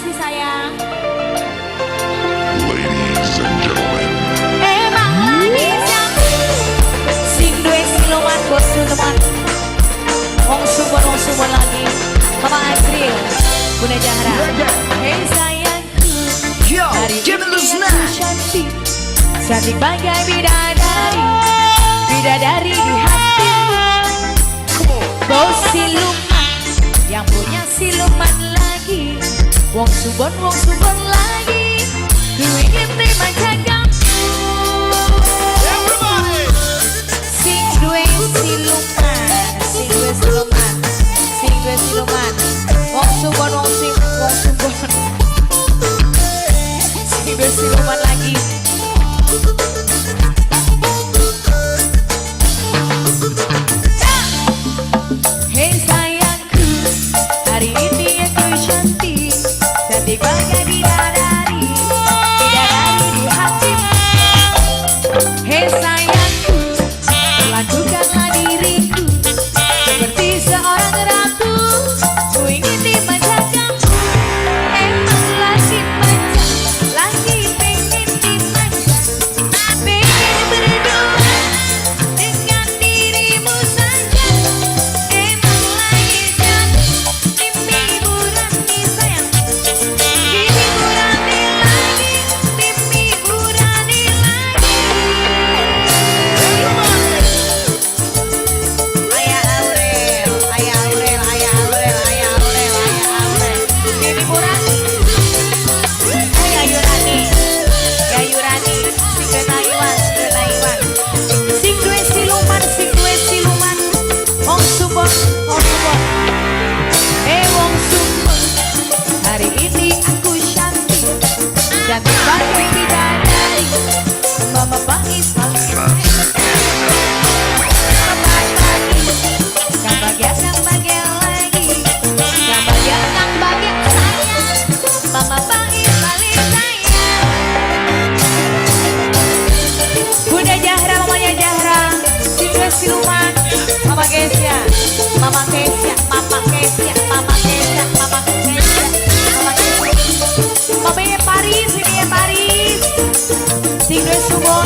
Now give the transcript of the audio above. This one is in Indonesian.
kasih sayang. Ladies and gentlemen, Emang lagi siang sing duwe siluman bos siluman. Wong subur lagi. Mama Azril, Bunda Jahra. Hei sayangku, hari give it a ini snap. aku cantik, cantik bagai bidadari, bidadari di hati. Bos siluman, yang punya siluman lagi. Wong subur lagi. Ku ingin terima jagamu. Sing duwe siluman, sing duwe siluman, sing duwe siluman. Wong subur. Sing duwe siluman lagi. Hei sayangku, hari ini aku cantik, cantik bagai bidadari, bidadari di hatimu. Hei sayangku, lakukanlah diriku seperti seorang ratu. Ku ingin dimanjakanmu, emang lagi manja, lagi pengen dimanja, pengen berdua dengan dirimu saja. Emang lagi jadi mimpi burani sayang, mimpi burani lagi, mimpi burani lagi. Ayah Aurel, mimpi burani. Ayah Yurani, ya Yurani, sing Taiwan. Sing duwe siluman, wong subur. Wong subur, hari ini aku cantik, cantik bagai bidadari. Mama bangis saling Kang bahagia lagi, Kang bahagia sayang. Mama bangis saling sayang. Bunda Jahra, mamanya Jahra, sing duwe siluman. Mama Kesia, Mama Kesia. Mamanya Paris, ini ya Paris. Sing duwe subur.